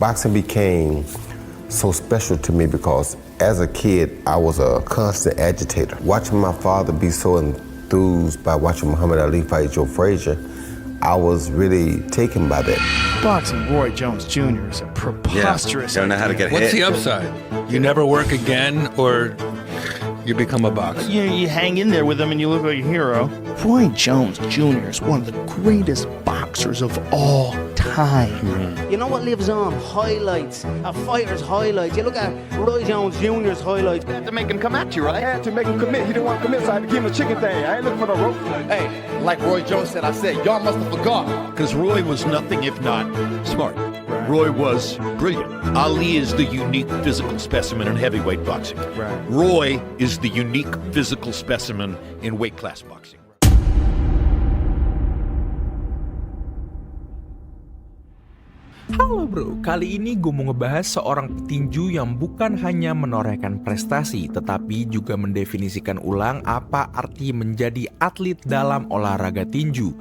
Boxing became so special to me because as a kid, I was a constant agitator. Watching my father be so enthused by watching Muhammad Ali fight Joe Frazier, I was really taken by that. Boxing Roy Jones Jr. is a preposterous don't know how to get What's hit. the upside? You never work again, or you become a boxer? You hang in there with him and you look like a hero. Roy Jones Jr. is one of the greatest boxers of all time. You know what lives on? Highlights. A fighter's highlights. You look at Roy Jones Jr.'s highlights. You had to make him come at you, right? I had to make him commit. He didn't want to commit, so I had to give him a chicken thing. I ain't looking for no rope. Hey, like Roy Jones said, I said, y'all must have forgot. Because Roy was nothing if not smart. Roy was brilliant. Ali is the unique physical specimen in heavyweight boxing. Roy is the unique physical specimen in weight class boxing. Halo bro, kali ini gue mau ngebahas seorang petinju yang bukan hanya menorehkan prestasi, tetapi juga mendefinisikan ulang apa arti menjadi atlet dalam olahraga tinju.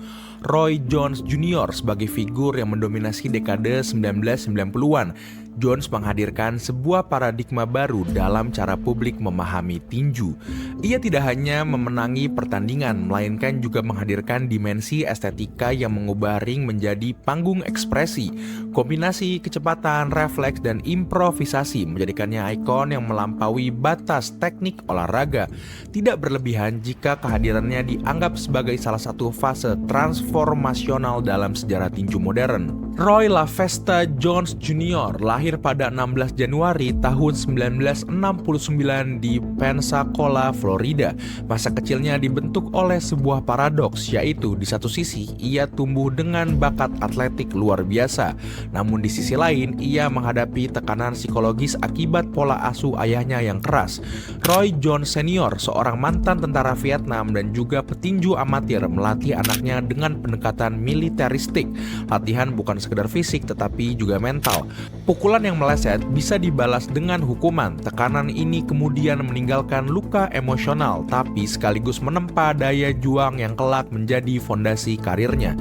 Roy Jones Jr. sebagai figur yang mendominasi dekade 1990-an. Jones menghadirkan sebuah paradigma baru dalam cara publik memahami tinju. Ia tidak hanya memenangi pertandingan, melainkan juga menghadirkan dimensi estetika yang mengubah ring menjadi panggung ekspresi. Kombinasi kecepatan, refleks, dan improvisasi menjadikannya ikon yang melampaui batas teknik olahraga. Tidak berlebihan jika kehadirannya dianggap sebagai salah satu fase transformasional dalam sejarah tinju modern. Roy LaFesta Jones Jr. lahir pada 16 Januari tahun 1969 di Pensacola, Florida. Masa kecilnya dibentuk oleh sebuah paradoks, yaitu di satu sisi ia tumbuh dengan bakat atletik luar biasa, namun di sisi lain ia menghadapi tekanan psikologis akibat pola asuh ayahnya yang keras. Roy Jones Senior, seorang mantan tentara Vietnam dan juga petinju amatir, melatih anaknya dengan pendekatan militeristik. Latihan bukan sekedar fisik tetapi juga mental. Pukulan yang meleset bisa dibalas dengan hukuman. Tekanan ini kemudian meninggalkan luka emosional tapi sekaligus menempa daya juang yang kelak menjadi fondasi karirnya.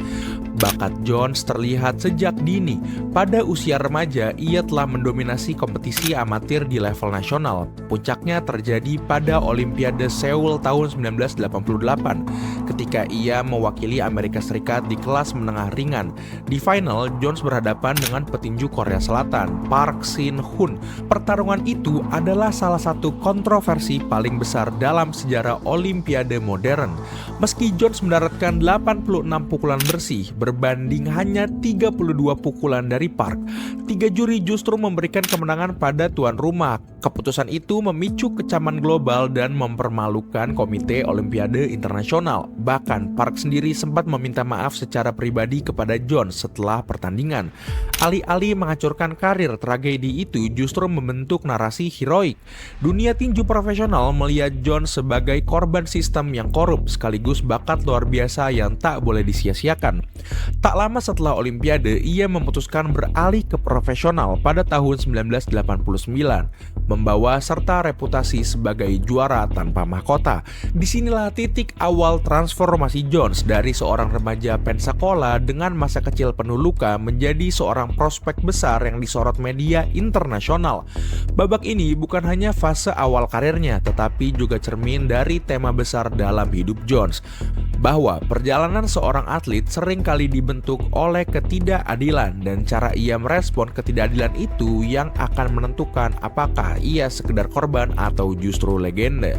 Bakat Jones terlihat sejak dini. Pada usia remaja, ia telah mendominasi kompetisi amatir di level nasional. Puncaknya terjadi pada Olimpiade Seoul tahun 1988 ketika ia mewakili Amerika Serikat di kelas menengah ringan. Di final, Jones berhadapan dengan petinju Korea Selatan, Park Shin-hoon. Pertarungan itu adalah salah satu kontroversi paling besar dalam sejarah Olimpiade modern. Meski Jones mendaratkan 86 pukulan bersih berbanding hanya 32 pukulan dari Park, 3 juri justru memberikan kemenangan pada tuan rumah. Keputusan itu memicu kecaman global dan mempermalukan Komite Olimpiade Internasional. Bahkan Park sendiri sempat meminta maaf secara pribadi kepada Jones setelah pertandingan. Alih-alih menghancurkan karir, tragedi itu justru membentuk narasi heroik. Dunia tinju profesional melihat Jones sebagai korban sistem yang korup sekaligus bakat luar biasa yang tak boleh disia-siakan. Tak lama setelah Olimpiade, ia memutuskan beralih ke profesional pada tahun 1989, membawa serta reputasi sebagai juara tanpa mahkota. Disinilah titik awal transformasi Jones dari seorang remaja Pensacola dengan masa kecil penuh luka menjadi seorang prospek besar yang disorot media internasional. Babak ini bukan hanya fase awal karirnya, tetapi juga cermin dari tema besar dalam hidup Jones, bahwa perjalanan seorang atlet sering kali dibentuk oleh ketidakadilan dan cara ia merespon ketidakadilan itu yang akan menentukan apakah ia sekedar korban atau justru legenda.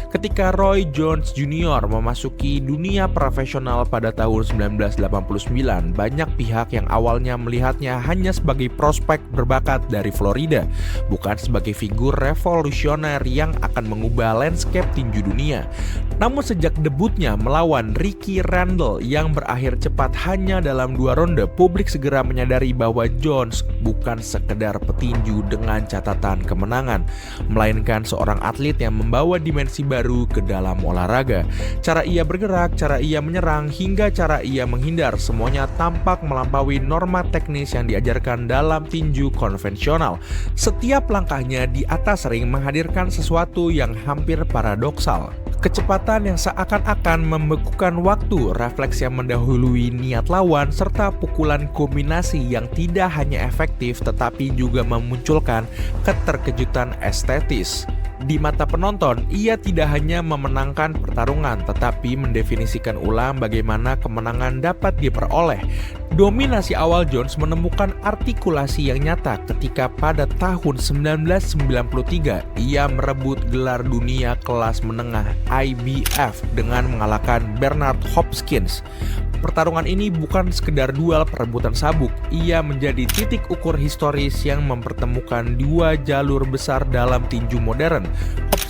Ketika Roy Jones Jr. memasuki dunia profesional pada tahun 1989, banyak pihak yang awalnya melihatnya hanya sebagai prospek berbakat dari Florida, bukan sebagai figur revolusioner yang akan mengubah landscape tinju dunia. Namun sejak debutnya melawan Ricky Randall yang berakhir cepat hanya dalam 2 ronde, publik segera menyadari bahwa Jones bukan sekedar petinju dengan catatan kemenangan, melainkan seorang atlet yang membawa dimensi dimensi baru ke dalam olahraga. Cara ia bergerak, cara ia menyerang, hingga cara ia menghindar, semuanya tampak melampaui norma teknis yang diajarkan dalam tinju konvensional. Setiap langkahnya di atas ring menghadirkan sesuatu yang hampir paradoksal. Kecepatan yang seakan-akan membekukan waktu, refleks yang mendahului niat lawan, serta pukulan kombinasi yang tidak hanya efektif tetapi juga memunculkan keterkejutan estetis. Di mata penonton, ia tidak hanya memenangkan pertarungan tetapi mendefinisikan ulang bagaimana kemenangan dapat diperoleh. Dominasi awal Jones menemukan artikulasi yang nyata ketika pada tahun 1993 ia merebut gelar dunia kelas menengah IBF dengan mengalahkan Bernard Hopkins. Pertarungan ini bukan sekedar duel perebutan sabuk, ia menjadi titik ukur historis yang mempertemukan dua jalur besar dalam tinju modern.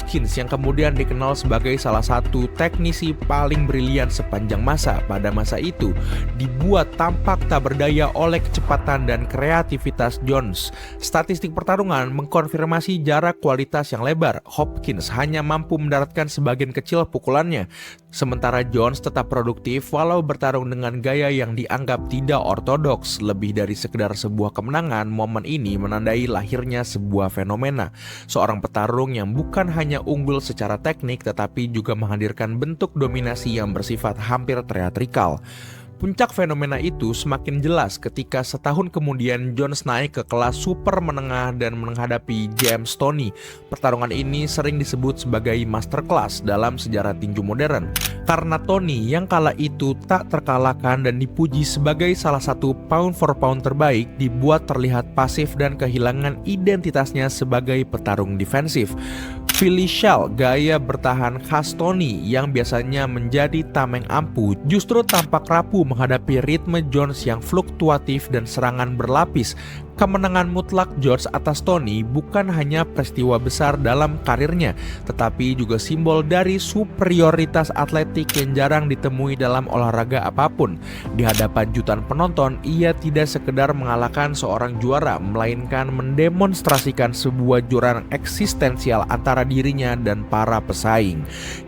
Hopkins yang kemudian dikenal sebagai salah satu teknisi paling brilian sepanjang masa pada masa itu, dibuat tampak tak berdaya oleh kecepatan dan kreativitas Jones. Statistik pertarungan mengkonfirmasi jarak kualitas yang lebar. Hopkins hanya mampu mendaratkan sebagian kecil pukulannya, sementara Jones tetap produktif walau bertarung dengan gaya yang dianggap tidak ortodoks. Lebih dari sekedar sebuah kemenangan, momen ini menandai lahirnya sebuah fenomena. Seorang petarung yang bukan hanya unggul secara teknik tetapi juga menghadirkan bentuk dominasi yang bersifat hampir teatrikal. Puncak fenomena itu semakin jelas ketika setahun kemudian Jones naik ke kelas super menengah dan menghadapi James Toney. Pertarungan ini sering disebut sebagai masterclass dalam sejarah tinju modern, karena Toney yang kala itu tak terkalahkan dan dipuji sebagai salah satu pound for pound terbaik dibuat terlihat pasif dan kehilangan identitasnya sebagai petarung defensif. Philly Shell, gaya bertahan khas Toney yang biasanya menjadi tameng ampuh, justru tampak rapuh menghadapi ritme Jones yang fluktuatif dan serangan berlapis. Kemenangan mutlak Jones atas Toney bukan hanya peristiwa besar dalam karirnya, tetapi juga simbol dari superioritas atletik yang jarang ditemui dalam olahraga apapun. Di hadapan jutaan penonton, ia tidak sekedar mengalahkan seorang juara, melainkan mendemonstrasikan sebuah jurang eksistensial antara dirinya dan para pesaing.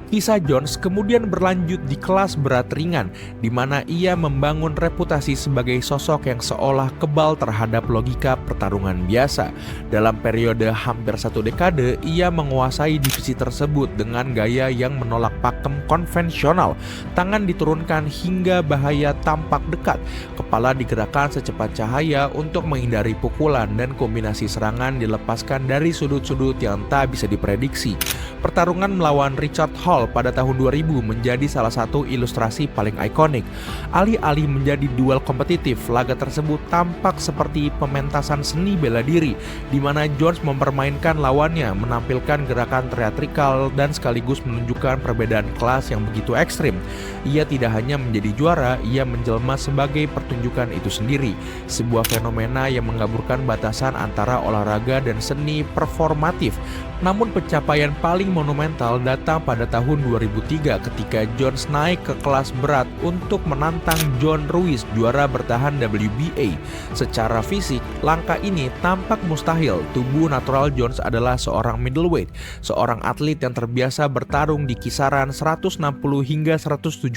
Kisah Jones kemudian berlanjut di kelas berat ringan, di mana ia membangun reputasi sebagai sosok yang seolah kebal terhadap logika pertarungan biasa. Dalam periode hampir 1 dekade, ia menguasai divisi tersebut dengan gaya yang menolak pakem konvensional. Tangan diturunkan hingga bahaya tampak dekat, kepala digerakkan secepat cahaya untuk menghindari pukulan, dan kombinasi serangan dilepaskan dari sudut-sudut yang tak bisa diprediksi. Pertarungan melawan Richard Hall pada tahun 2000 menjadi salah satu ilustrasi paling ikonik. Alih-alih menjadi duel kompetitif, laga tersebut tampak seperti pementasan seni bela diri, di mana Jones mempermainkan lawannya, menampilkan gerakan teatrikal dan sekaligus menunjukkan perbedaan kelas yang begitu ekstrim. Ia tidak hanya menjadi juara, ia menjelma sebagai pertunjukan itu sendiri, sebuah fenomena yang menggabungkan batasan antara olahraga dan seni performatif. Namun pencapaian paling monumental datang pada tahun 2003 ketika Jones naik ke kelas berat untuk menantang John Ruiz, juara bertahan WBA. Secara fisik, langkah ini tampak mustahil. Tubuh natural Jones adalah seorang middleweight, seorang atlet yang terbiasa bertarung di kisaran 160 hingga 175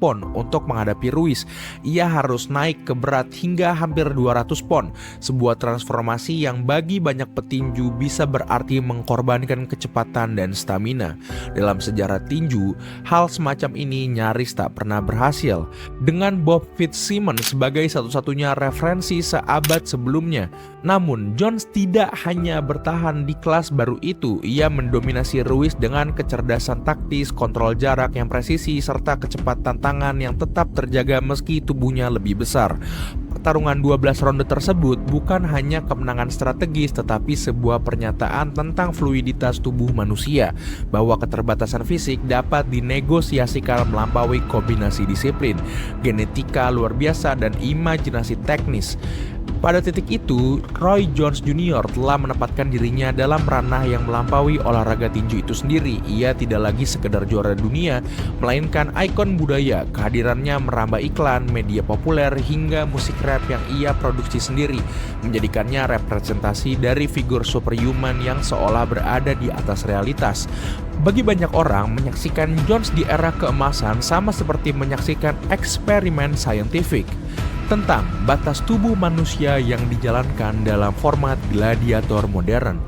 pon. Untuk menghadapi Ruiz, ia harus naik ke berat hingga hampir 200 pon. Sebuah transformasi yang bagi banyak petinju bisa berarti mengkorbankan kecepatan dan stamina. Dalam sejarah tinju, hal semacam ini nyaris tak pernah berhasil. Dengan Bob Fitzsimmons sebagai satu-satunya referensi seabad sebelumnya. Namun, Jones tidak hanya bertahan di kelas baru itu, ia mendominasi Ruiz dengan kecerdasan taktis, kontrol jarak yang presisi, serta kecepatan tangan yang tetap terjaga meski tubuhnya lebih besar. Pertarungan 12 ronde tersebut bukan hanya kemenangan strategis tetapi sebuah pernyataan tentang fluiditas tubuh manusia, bahwa keterbatasan fisik dapat dinegosiasikan melampaui kombinasi disiplin, genetika luar biasa, dan imajinasi teknis. Pada titik itu, Roy Jones Jr. telah menempatkan dirinya dalam ranah yang melampaui olahraga tinju itu sendiri. Ia tidak lagi sekedar juara dunia, melainkan ikon budaya. Kehadirannya merambah iklan, media populer, hingga musik rap yang ia produksi sendiri, menjadikannya representasi dari figur superhuman yang seolah berada di atas realitas. Bagi banyak orang, menyaksikan Jones di era keemasan sama seperti menyaksikan eksperimen saintifik tentang batas tubuh manusia yang dijalankan dalam format gladiator modern.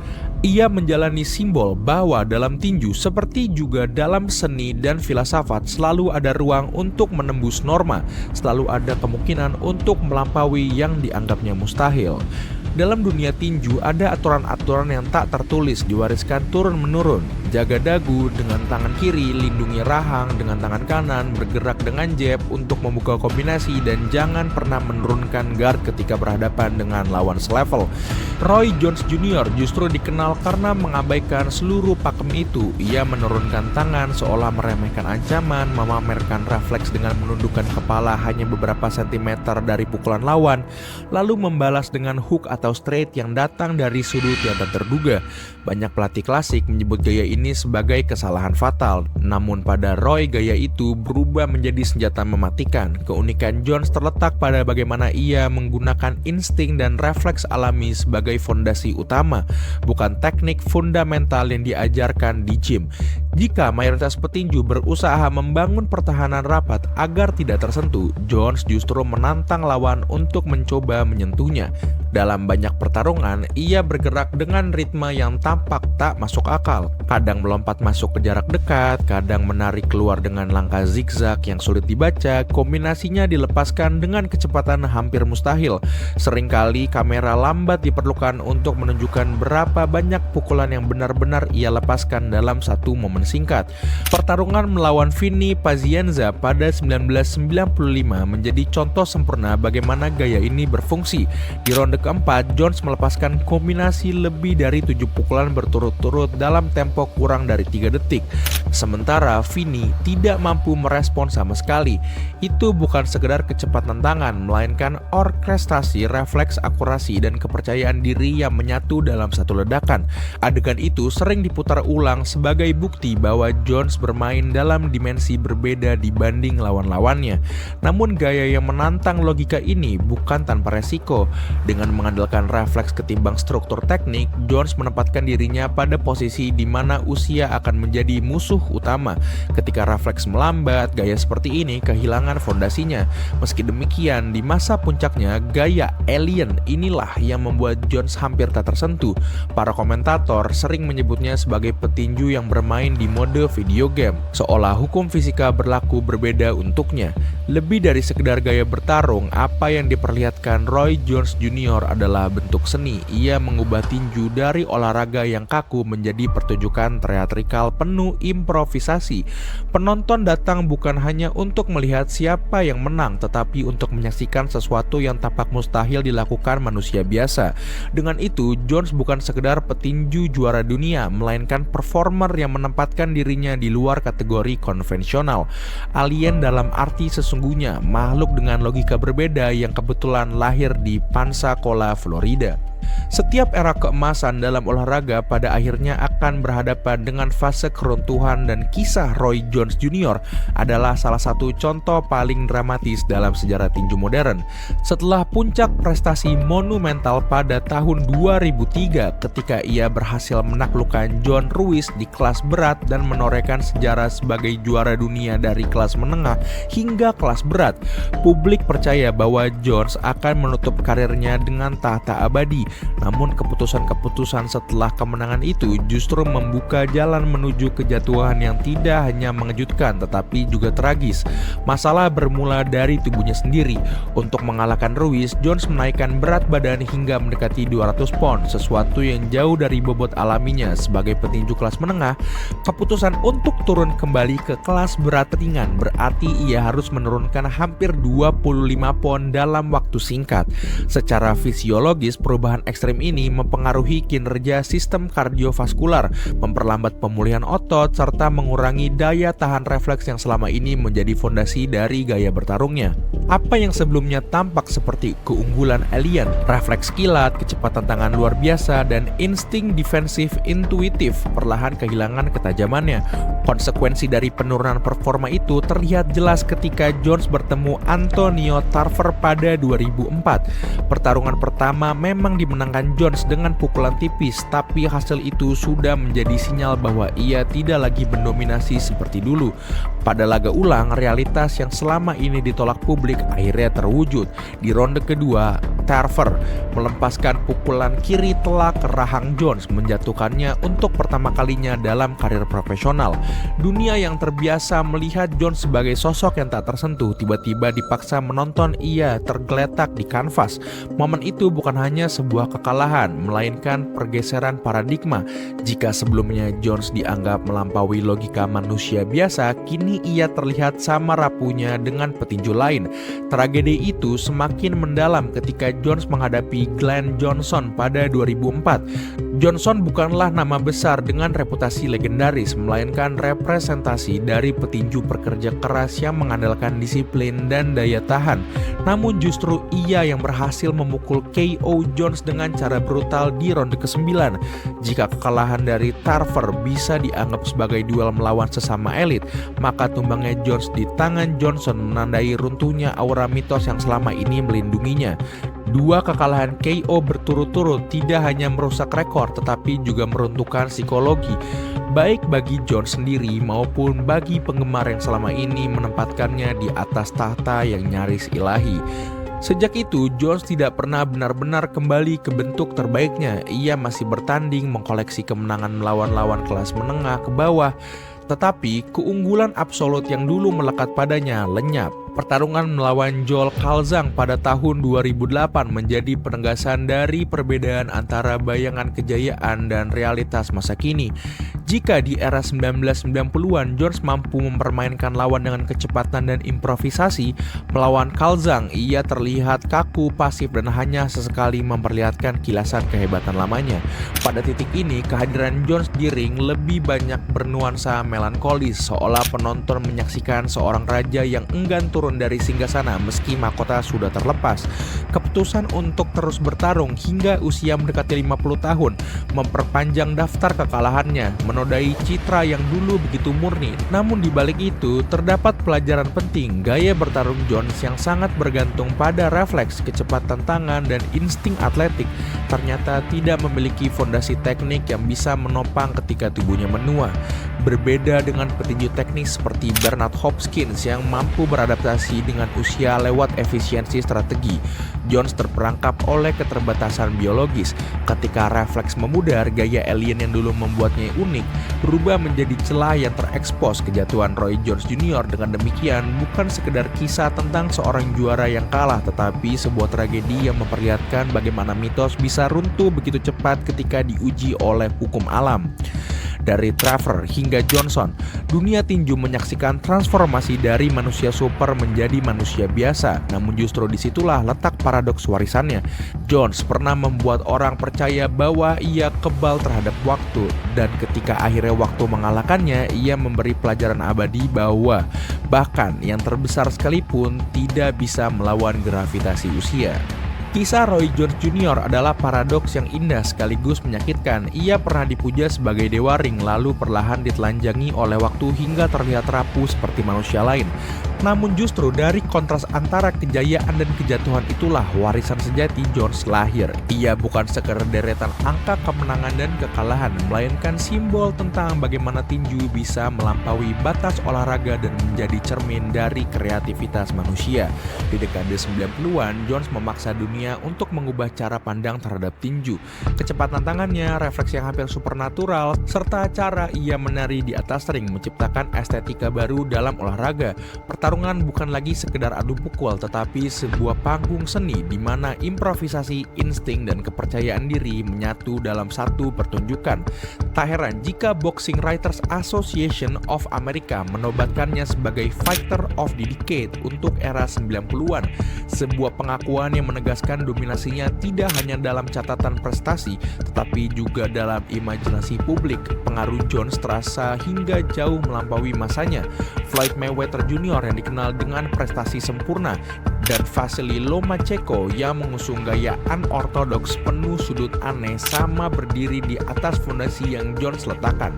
Ia menjalani simbol bahwa dalam tinju seperti juga dalam seni dan filsafat selalu ada ruang untuk menembus norma, selalu ada kemungkinan untuk melampaui yang dianggapnya mustahil. Dalam dunia tinju ada aturan-aturan yang tak tertulis diwariskan turun-menurun. Jaga dagu dengan tangan kiri, lindungi rahang dengan tangan kanan, bergerak dengan jab untuk membuka kombinasi, dan jangan pernah menurunkan guard ketika berhadapan dengan lawan selevel. Roy Jones Jr. justru dikenal karena mengabaikan seluruh pakem itu. Ia menurunkan tangan seolah meremehkan ancaman, memamerkan refleks dengan menundukkan kepala hanya beberapa sentimeter dari pukulan lawan, lalu membalas dengan hook atau straight yang datang dari sudut yang tak terduga. Banyak pelatih klasik menyebut gaya ini sebagai kesalahan fatal, namun pada Roy gaya itu berubah menjadi senjata mematikan. Keunikan Jones terletak pada bagaimana ia menggunakan insting dan refleks alami sebagai fondasi utama, bukan teknik fundamental yang diajarkan di gym. Jika mayoritas petinju berusaha membangun pertahanan rapat agar tidak tersentuh, Jones justru menantang lawan untuk mencoba menyentuhnya. Dalam banyak pertarungan, ia bergerak dengan ritme yang tampak tak masuk akal. Kadang melompat masuk ke jarak dekat, kadang menarik keluar dengan langkah zigzag yang sulit dibaca. Kombinasinya dilepaskan dengan kecepatan hampir mustahil. Seringkali kamera lambat diperlukan untuk menunjukkan berapa banyak pukulan yang benar-benar ia lepaskan dalam satu momen singkat. Pertarungan melawan Vinny Pazienza pada 1995 menjadi contoh sempurna bagaimana gaya ini berfungsi. Di ronde keempat, Jones melepaskan kombinasi lebih dari 7 pukulan berturut-turut dalam tempo kurang dari 3 detik. Sementara Vinny tidak mampu merespon sama sekali. Itu bukan sekedar kecepatan tangan, melainkan orkestrasi refleks, akurasi, dan kepercayaan diri yang menyatu dalam satu ledakan. Adegan itu sering diputar ulang sebagai bukti bahwa Jones bermain dalam dimensi berbeda dibanding lawan-lawannya. Namun gaya yang menantang logika ini bukan tanpa resiko. Dengan mengandalkan refleks ketimbang struktur teknik, Jones menempatkan dirinya pada posisi di mana usia akan menjadi musuh utama. Ketika refleks melambat, gaya seperti ini kehilangan fondasinya. Meski demikian, di masa puncaknya, gaya alien inilah yang membuat Jones hampir tak tersentuh. Para komentator sering menyebutnya sebagai petinju yang bermain di mode video game, seolah hukum fisika berlaku berbeda untuknya. Lebih dari sekedar gaya bertarung, apa yang diperlihatkan Roy Jones Jr. adalah bentuk seni. Ia mengubah tinju dari olahraga yang kaku menjadi pertunjukan teatrikal penuh improvisasi. Penonton datang bukan hanya untuk melihat siapa yang menang, tetapi untuk menyaksikan sesuatu yang tampak mustahil dilakukan manusia biasa. Dengan itu, Jones bukan sekedar petinju juara dunia, melainkan performer yang menempatkan dirinya di luar kategori konvensional. Alien dalam arti sesungguhnya, makhluk dengan logika berbeda yang kebetulan lahir di Pensacola, Florida. Setiap era keemasan dalam olahraga pada akhirnya akan berhadapan dengan fase keruntuhan, dan kisah Roy Jones Jr. adalah salah satu contoh paling dramatis dalam sejarah tinju modern. Setelah puncak prestasi monumental pada tahun 2003 ketika ia berhasil menaklukkan John Ruiz di kelas berat dan menorehkan sejarah sebagai juara dunia dari kelas menengah hingga kelas berat, publik percaya bahwa Jones akan menutup karirnya dengan tahta abadi. Namun keputusan-keputusan setelah kemenangan itu justru membuka jalan menuju kejatuhan yang tidak hanya mengejutkan tetapi juga tragis. Masalah bermula dari tubuhnya sendiri. Untuk mengalahkan Ruiz, Jones menaikkan berat badan hingga mendekati 200 pound, sesuatu yang jauh dari bobot alaminya sebagai petinju kelas menengah. Keputusan untuk turun kembali ke kelas berat ringan berarti ia harus menurunkan hampir 25 pound dalam waktu singkat. Secara fisiologis, perubahan ekstrem ini mempengaruhi kinerja sistem kardiovaskular, memperlambat pemulihan otot, serta mengurangi daya tahan refleks yang selama ini menjadi fondasi dari gaya bertarungnya. Apa yang sebelumnya tampak seperti keunggulan alien, refleks kilat, kecepatan tangan luar biasa, dan insting defensif intuitif perlahan kehilangan ketajamannya. Konsekuensi dari penurunan performa itu terlihat jelas ketika Jones bertemu Antonio Tarver pada 2004. Pertarungan pertama memang dimenangkan Jones dengan pukulan tipis, tapi hasil itu sudah menjadi sinyal bahwa ia tidak lagi mendominasi seperti dulu. Pada laga ulang, realitas yang selama ini ditolak publik akhirnya terwujud. Di ronde kedua, Tarver melepaskan pukulan kiri telak ke rahang Jones, menjatuhkannya untuk pertama kalinya dalam karir profesional. Dunia yang terbiasa melihat Jones sebagai sosok yang tak tersentuh tiba-tiba dipaksa menonton ia tergeletak di kanvas. Momen itu bukan hanya sebuah kekalahan, melainkan pergeseran paradigma. Jika sebelumnya Jones dianggap melampaui logika manusia biasa, kini ia terlihat sama rapuhnya dengan petinju lain. Tragedi itu semakin mendalam ketika Jones menghadapi Glenn Johnson pada 2004. Johnson bukanlah nama besar dengan reputasi legendaris, melainkan representasi dari petinju pekerja keras yang mengandalkan disiplin dan daya tahan. Namun justru ia yang berhasil memukul KO Jones dengan cara brutal di ronde ke-9. Jika kekalahan dari Tarver bisa dianggap sebagai duel melawan sesama elit, maka tumbangnya Jones di tangan Johnson menandai runtuhnya aura mitos yang selama ini melindunginya. Dua kekalahan KO berturut-turut tidak hanya merusak rekor tetapi juga meruntuhkan psikologi, baik bagi Jones sendiri maupun bagi penggemar yang selama ini menempatkannya di atas tahta yang nyaris ilahi. Sejak itu, Jones tidak pernah benar-benar kembali ke bentuk terbaiknya. Ia masih bertanding mengkoleksi kemenangan melawan lawan kelas menengah ke bawah, tetapi keunggulan absolut yang dulu melekat padanya lenyap. Pertarungan melawan Joel Calzaghe pada tahun 2008 menjadi penegasan dari perbedaan antara bayangan kejayaan dan realitas masa kini. Jika di era 1990-an Jones mampu mempermainkan lawan dengan kecepatan dan improvisasi, melawan Calzaghe ia terlihat kaku, pasif dan hanya sesekali memperlihatkan kilasan kehebatan lamanya. Pada titik ini, kehadiran Jones di ring lebih banyak bernuansa melankolis, seolah penonton menyaksikan seorang raja yang enggan turun dari singgasana meski mahkota sudah terlepas. Keputusan untuk terus bertarung hingga usia mendekati 50 tahun memperpanjang daftar kekalahannya, menodai citra yang dulu begitu murni. Namun di balik itu terdapat pelajaran penting. Gaya bertarung Jones yang sangat bergantung pada refleks, kecepatan tangan dan insting atletik ternyata tidak memiliki fondasi teknik yang bisa menopang ketika tubuhnya menua. Berbeda dengan petinju teknis seperti Bernard Hopkins yang mampu beradaptasi dengan usia lewat efisiensi strategi, Jones terperangkap oleh keterbatasan biologis. Ketika refleks memudar, gaya alien yang dulu membuatnya unik berubah menjadi celah yang terekspos. Kejatuhan Roy Jones Jr. dengan demikian bukan sekedar kisah tentang seorang juara yang kalah, tetapi sebuah tragedi yang memperlihatkan bagaimana mitos bisa runtuh begitu cepat ketika diuji oleh hukum alam. Dari Tarver hingga Johnson, dunia tinju menyaksikan transformasi dari manusia super menjadi manusia biasa. Namun justru disitulah letak paradoks warisannya. Jones pernah membuat orang percaya bahwa ia kebal terhadap waktu, dan ketika akhirnya waktu mengalahkannya, ia memberi pelajaran abadi bahwa bahkan yang terbesar sekalipun tidak bisa melawan gravitasi usia. Kisah Roy Jones Jr. adalah paradoks yang indah sekaligus menyakitkan. Ia pernah dipuja sebagai dewa ring, lalu perlahan ditelanjangi oleh waktu hingga terlihat rapuh seperti manusia lain. Namun justru dari kontras antara kejayaan dan kejatuhan itulah warisan sejati Jones lahir. Ia bukan sekedar deretan angka kemenangan dan kekalahan, melainkan simbol tentang bagaimana tinju bisa melampaui batas olahraga dan menjadi cermin dari kreativitas manusia. Di dekade 90-an, Jones memaksa dunia untuk mengubah cara pandang terhadap tinju. Kecepatan tangannya, refleks yang hampir supernatural, serta cara ia menari di atas ring menciptakan estetika baru dalam olahraga. Pertarungan bukan lagi sekedar adu pukul, tetapi sebuah panggung seni di mana improvisasi, insting, dan kepercayaan diri menyatu dalam satu pertunjukan. Tak heran jika Boxing Writers Association of America menobatkannya sebagai Fighter of the Decade untuk era 90-an. Sebuah pengakuan yang menegaskan dominasinya tidak hanya dalam catatan prestasi, tetapi juga dalam imajinasi publik. Pengaruh Jones terasa hingga jauh melampaui masanya. Floyd Mayweather Jr. yang dikenal dengan prestasi sempurna dan Vasily Lomachenko yang mengusung gaya unorthodox penuh sudut aneh sama berdiri di atas fondasi yang Jones letakkan.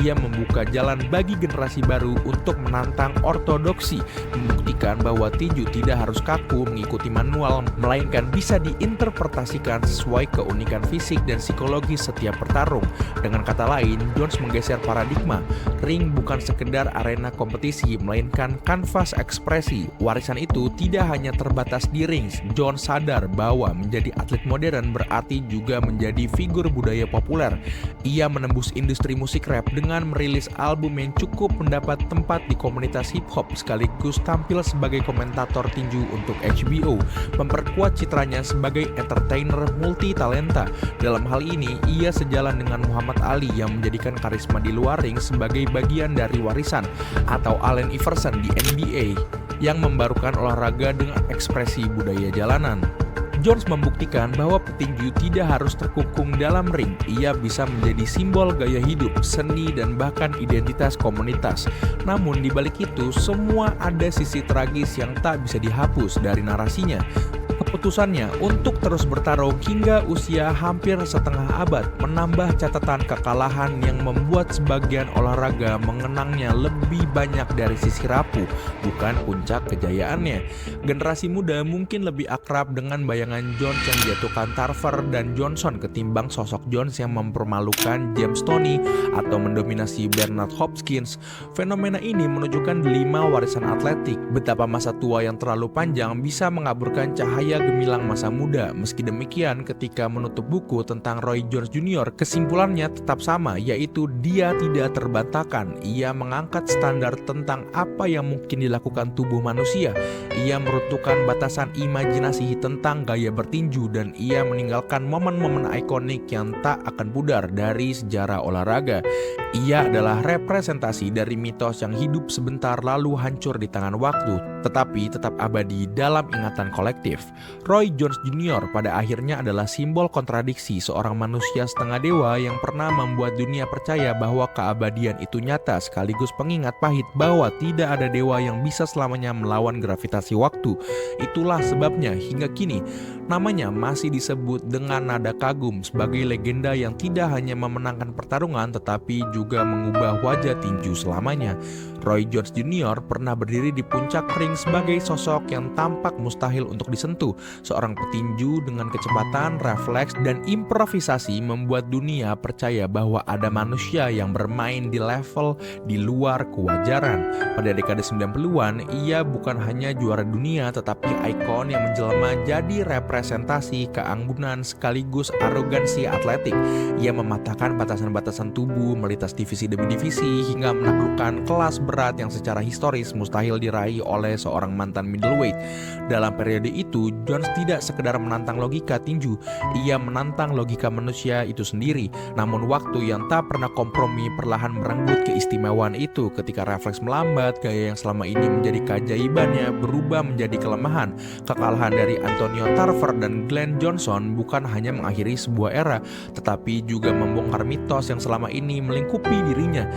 Ia membuka jalan bagi generasi baru untuk menantang ortodoksi, membuktikan bahwa tinju tidak harus kaku mengikuti manual, melainkan bisa diinterpretasikan sesuai keunikan fisik dan psikologi setiap petarung. Dengan kata lain, Jones menggeser paradigma. Ring bukan sekedar arena kompetisi, melainkan kanvas ekspresi. Warisan itu tidak hanya terbatas di ring. Jones sadar bahwa menjadi atlet modern berarti juga menjadi figur budaya populer. Ia menembus industri musik rap dengan merilis album yang cukup mendapat tempat di komunitas hip hop, sekaligus tampil sebagai komentator tinju untuk HBO, memperkuat citranya sebagai entertainer multi talenta. Dalam hal ini, ia sejalan dengan Muhammad Ali yang menjadikan karisma di luar ring sebagai bagian dari warisan, atau Allen Iverson di NBA yang membarukan olahraga dengan ekspresi budaya jalanan. Jones membuktikan bahwa petinju tidak harus terkungkung dalam ring. Ia bisa menjadi simbol gaya hidup, seni, dan bahkan identitas komunitas. Namun di balik itu, semua ada sisi tragis yang tak bisa dihapus dari narasinya. Keputusannya untuk terus bertarung hingga usia hampir setengah abad menambah catatan kekalahan yang membuat sebagian olahraga mengenangnya lebih banyak dari sisi rapuh, bukan puncak kejayaannya. Generasi muda mungkin lebih akrab dengan bayangan Jones yang dijatuhkan Tarver dan Johnson ketimbang sosok Jones yang mempermalukan James Toney atau mendominasi Bernard Hopkins. Fenomena ini menunjukkan 5 warisan atletik, betapa masa tua yang terlalu panjang bisa mengaburkan cahaya gemilang masa muda. Meski demikian, ketika menutup buku tentang Roy Jones Jr., kesimpulannya tetap sama, yaitu dia tidak terbantahkan. Ia mengangkat standar tentang apa yang mungkin dilakukan tubuh manusia. Ia meruntuhkan batasan imajinasi tentang gaya bertinju, dan ia meninggalkan momen-momen ikonik yang tak akan pudar dari sejarah olahraga. Ia adalah representasi dari mitos yang hidup sebentar lalu hancur di tangan waktu, tetapi tetap abadi dalam ingatan kolektif. Roy Jones Jr. pada akhirnya adalah simbol kontradiksi, seorang manusia setengah dewa yang pernah membuat dunia percaya bahwa keabadian itu nyata, sekaligus pengingat pahit bahwa tidak ada dewa yang bisa selamanya melawan gravitasi waktu. Itulah sebabnya hingga kini namanya masih disebut dengan nada kagum sebagai legenda yang tidak hanya memenangkan pertarungan tetapi juga mengubah wajah tinju selamanya. Roy Jones Jr. pernah berdiri di puncak ring sebagai sosok yang tampak mustahil untuk disentuh. Seorang petinju dengan kecepatan, refleks, dan improvisasi membuat dunia percaya bahwa ada manusia yang bermain di level di luar kewajaran. Pada dekade 90-an, ia bukan hanya juara dunia tetapi ikon yang menjelma jadi representasi keanggunan sekaligus arogansi atletik. Ia mematahkan batasan-batasan tubuh, melintas divisi demi divisi, hingga menaklukkan kelas berat yang secara historis mustahil diraih oleh seorang mantan middleweight. Dalam periode itu, Jones tidak sekedar menantang logika tinju, ia menantang logika manusia itu sendiri. Namun waktu yang tak pernah kompromi perlahan merenggut keistimewaan itu. Ketika refleks melambat, gaya yang selama ini menjadi keajaibannya berubah menjadi kelemahan. Kekalahan dari Antonio Tarver dan Glenn Johnson bukan hanya mengakhiri sebuah era, tetapi juga membongkar mitos yang selama ini melingkupi dirinya.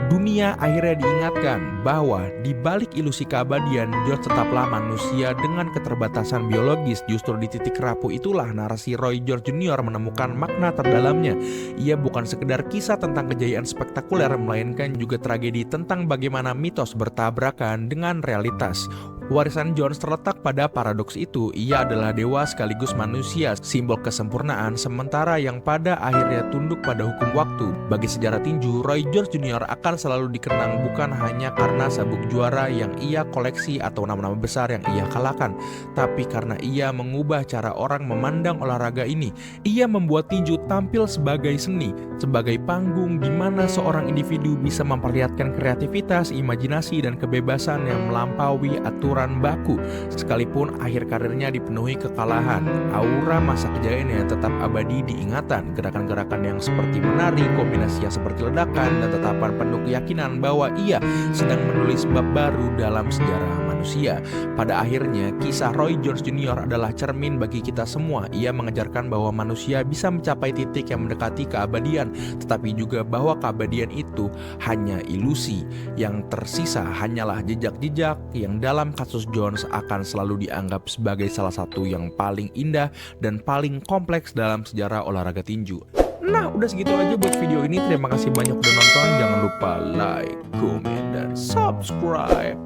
Dunia akhirnya diingatkan bahwa di balik ilusi keabadian, Jones tetaplah manusia dengan keterbatasan biologis. Justru di titik rapuh itulah narasi Roy Jones Jr. menemukan makna terdalamnya. Ia bukan sekedar kisah tentang kejayaan spektakuler, melainkan juga tragedi tentang bagaimana mitos bertabrakan dengan realitas. Warisan Jones terletak pada paradoks itu. Ia adalah dewa sekaligus manusia, simbol kesempurnaan, sementara yang pada akhirnya tunduk pada hukum waktu. Bagi sejarah tinju, Roy Jones Jr. akan selalu dikenang bukan hanya karena sabuk juara yang ia koleksi atau nama-nama besar yang ia kalahkan, tapi karena ia mengubah cara orang memandang olahraga ini. Ia membuat tinju tampil sebagai seni, sebagai panggung di mana seorang individu bisa memperlihatkan kreativitas, imajinasi, dan kebebasan yang melampaui aturan baku. Sekalipun akhir karirnya dipenuhi kekalahan, aura masa kejayaannya tetap abadi diingatan. Gerakan-gerakan yang seperti menari, kombinasi yang seperti ledakan, dan tetapan penuh keyakinan bahwa ia sedang menulis bab baru dalam sejarah manusia. manusia. Pada akhirnya, kisah Roy Jones Jr. adalah cermin bagi kita semua. Ia mengajarkan bahwa manusia bisa mencapai titik yang mendekati keabadian, tetapi juga bahwa keabadian itu hanya ilusi. Yang tersisa hanyalah jejak-jejak yang dalam kasus Jones akan selalu dianggap sebagai salah satu yang paling indah dan paling kompleks dalam sejarah olahraga tinju. Nah, udah segitu aja buat video ini. Terima kasih banyak udah nonton. Jangan lupa like, comment, dan subscribe.